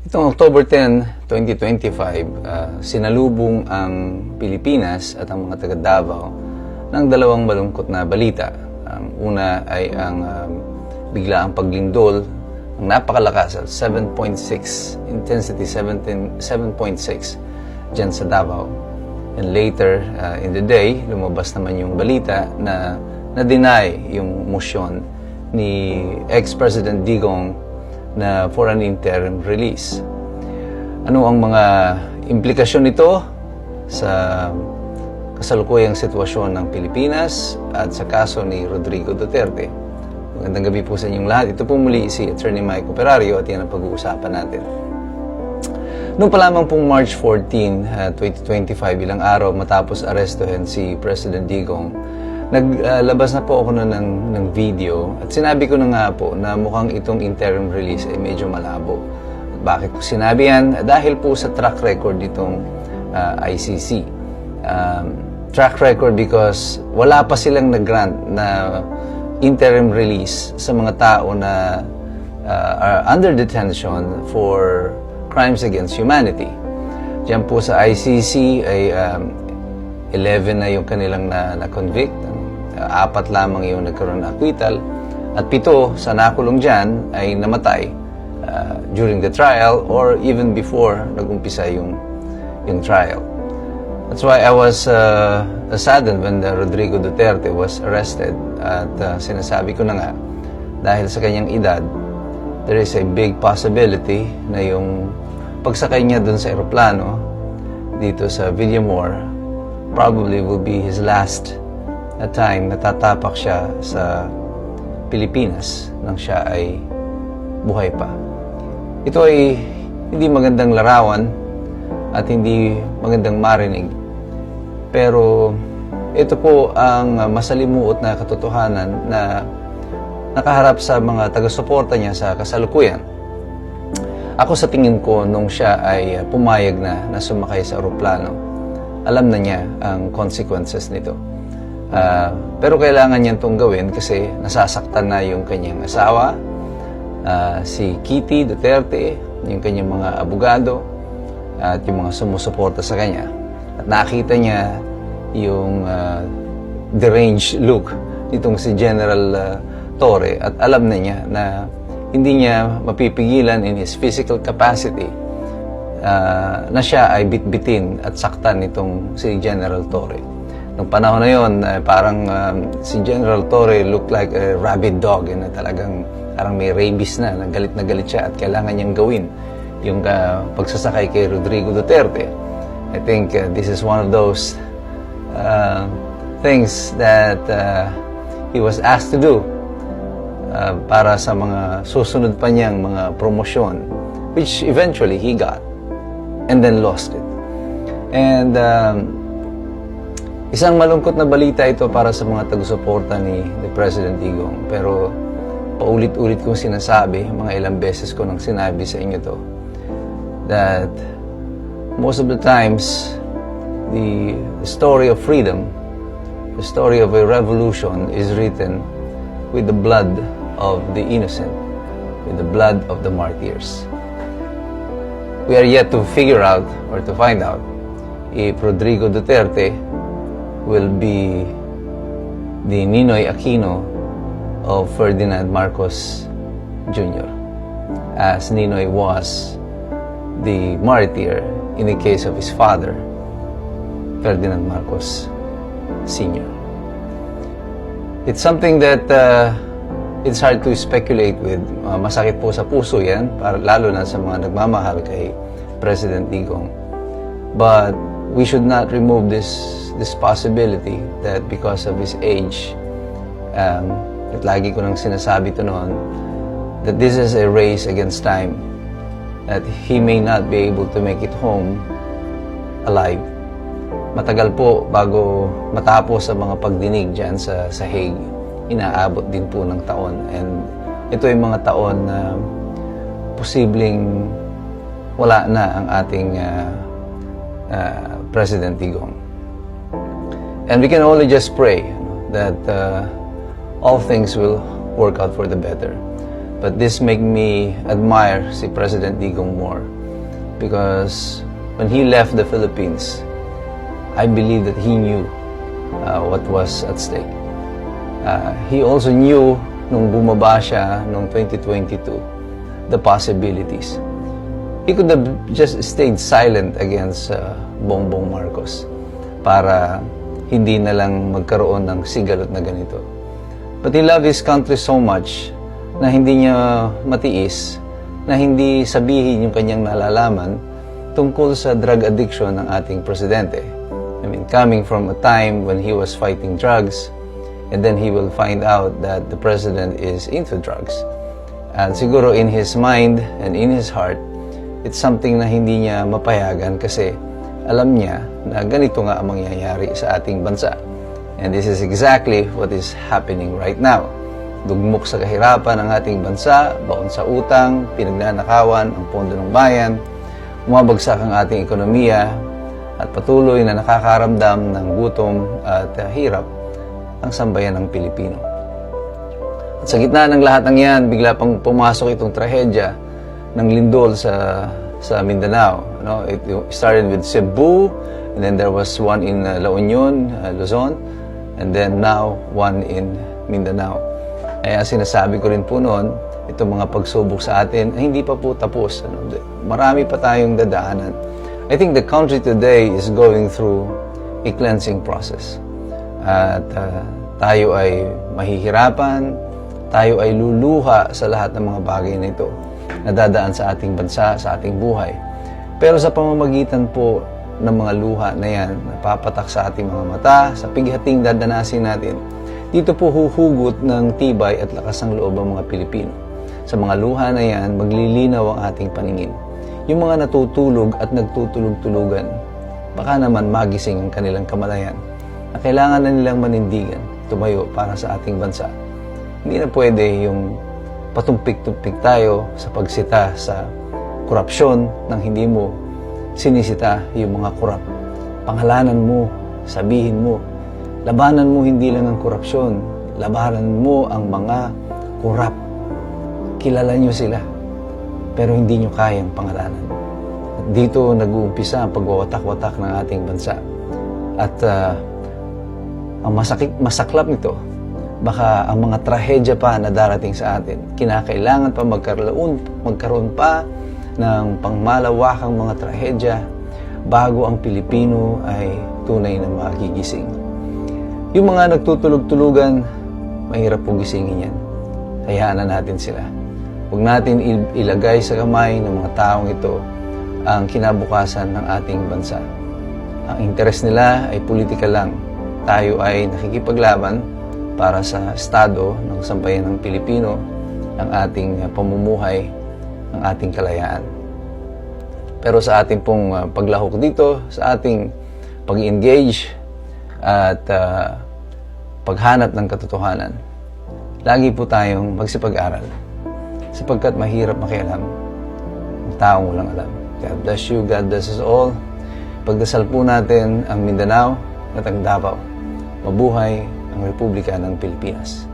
Itong October 10, 2025, sinalubong ang Pilipinas at ang mga taga Davao ng dalawang malungkot na balita. Ang una ay ang biglaang paglindol ng napakalakas at 7.6, intensity 7.6 dyan sa Davao. And later in the day, lumabas naman yung balita na na-deny yung motion ni ex-President Digong na for an interim release. Ano ang mga implikasyon nito sa kasalukuyang sitwasyon ng Pilipinas at sa kaso ni Rodrigo Duterte? Magandang gabi po sa inyong lahat. Ito po muli si Attorney Mike Operario at yan ang pag-uusapan natin. Noong pa lamang pong March 14, 2025, ilang araw matapos arestuhin si President Digong, naglabas na po ako ng video at sinabi ko na nga po na mukhang itong interim release ay medyo malabo. Bakit ko sinabi yan? Dahil po sa track record nitong ICC. Track record because wala pa silang nag-grant na interim release sa mga tao na are under detention for crimes against humanity. Diyan po sa ICC ay 11 na yung kanilang na-convict. 4 lamang yung nagkaroon ng acquittal. At 7 sa nakulong dyan ay namatay during the trial or even before nag-umpisa yung trial. That's why I was saddened when Rodrigo Duterte was arrested. At sinasabi ko na nga, dahil sa kanyang edad, there is a big possibility na yung pagsakay niya dun sa eroplano dito sa Villamor probably will be his last time na tatapak siya sa Pilipinas nang siya ay buhay pa. Ito ay hindi magandang larawan at hindi magandang marinig. Pero ito po ang masalimuot na katotohanan na nakaharap sa mga taga-suporta niya sa kasalukuyan. Ako sa tingin ko, nung siya ay pumayag na sumakay sa eroplano, alam na niya ang consequences nito. Pero kailangan niyan itong gawin kasi nasasaktan na yung kanyang asawa, si Kitty Duterte, yung kanyang mga abogado, at yung mga sumusuporta sa kanya. At nakita niya yung deranged look nitong si General Torre at alam na niya na hindi niya mapipigilan in his physical capacity na siya ay bitbitin at saktan nitong si General Torre. Noong panahon na yon, parang si General Torre looked like a rabid dog. Talagang parang may rabies na galit siya at kailangan niyang gawin yung pagsasakay kay Rodrigo Duterte. I think this is one of those things that he was asked to do para sa mga susunod pa niyang mga promosyon, which eventually he got and then lost it. And isang malungkot na balita ito para sa mga taga-suporta ni President Digong. Pero paulit-ulit kong sinasabi, mga ilang beses ko nang sinabi sa inyo to, that most of the times, the story of freedom, the story of a revolution is written with the blood of the innocent, with the blood of the martyrs. We are yet to figure out or to find out if Rodrigo Duterte will be the Ninoy Aquino of Ferdinand Marcos Jr., as Ninoy was the martyr in the case of his father, Ferdinand Marcos Sr. It's something that it's hard to speculate with. Masakit po sa puso yan, lalo na sa mga nagmamahal kay President Digong. But we should not remove this possibility that because of his age, at lagi ko nang sinasabi ito noon, that this is a race against time, that he may not be able to make it home alive. Matagal po bago matapos sa mga pagdinig dyan sa Hague. Inaabot din po ng taon. And ito ay mga taon na posibleng wala na ang ating President Digong. And we can only just pray that all things will work out for the better. But this make me admire si President Digong more because when he left the Philippines, I believe that he knew what was at stake. He also knew nung bumaba siya noong 2022, the possibilities. He could have just stayed silent against Bongbong Marcos para hindi na lang magkaroon ng sigalot na ganito. But he loved his country so much na hindi niya matiis na hindi sabihin yung kanyang nalalaman tungkol sa drug addiction ng ating presidente. I mean, coming from a time when he was fighting drugs, and then he will find out that the president is into drugs. And siguro in his mind and in his heart, it's something na hindi niya mapayagan kasi alam niya na ganito nga ang mangyayari sa ating bansa. And this is exactly what is happening right now. Dugmok sa kahirapan ng ating bansa, baon sa utang, pinagnanakawan ang pondo ng bayan, umabagsak ang ating ekonomiya, at patuloy na nakakaramdam ng gutom at hirap ang sambayan ng Pilipino. At sa gitna ng lahat ng yan, bigla pang pumasok itong trahedya ng lindol sa Mindanao. No? It started with Cebu, and then there was one in La Union, Luzon, and then now one in Mindanao. Kaya sinasabi ko rin po noon, itong mga pagsubok sa atin ay hindi pa po tapos. Marami pa tayong dadaanan. I think the country today is going through a cleansing process. At tayo ay mahihirapan, tayo ay luluha sa lahat ng mga bagay na ito na dadaan sa ating bansa, sa ating buhay. Pero sa pamamagitan po ng mga luha na yan, napapatak sa ating mga mata, sa pighating dadanasin natin, dito po huhugot ng tibay at lakas ng loob ang mga Pilipino. Sa mga luha na yan, maglilinaw ang ating paningin. Yung mga natutulog at nagtutulog-tulugan, baka naman magising ang kanilang kamalayan na kailangan na nilang manindigan, tumayo para sa ating bansa. Hindi na pwede yung patumpik-tumpik tayo sa pagsita sa korupsyon nang hindi mo sinisita yung mga korap. Pangalanan mo, sabihin mo, labanan mo hindi lang ang korupsyon, labanan mo ang mga korap. Kilala nyo sila, pero hindi nyo kayang pangalanan. At dito nag-uumpisa ang pagwawatak-watak ng ating bansa. At ang masaklap nito, baka ang mga trahedya pa na darating sa atin, kinakailangan pa magkaroon pa ng pangmalawakang mga trahedya bago ang Pilipino ay tunay na magigising. Yung mga nagtutulog-tulugan, mahirap po gisingin yan. Hayaan na natin sila. Huwag natin ilagay sa kamay ng mga taong ito ang kinabukasan ng ating bansa. Ang interes nila ay politika lang. Tayo ay nakikipaglaban para sa estado ng sambayan ng Pilipino, ang ating pamumuhay, ang ating kalayaan. Pero sa ating pong paglahok dito, sa ating pag-engage at paghanap ng katotohanan, lagi po tayong magsipag-aral sapagkat mahirap makialam ang taong walang alam. God bless you, God bless us all. Pagdasal po natin ang Mindanao at ang Davao. Mabuhay ang Republika ng Pilipinas.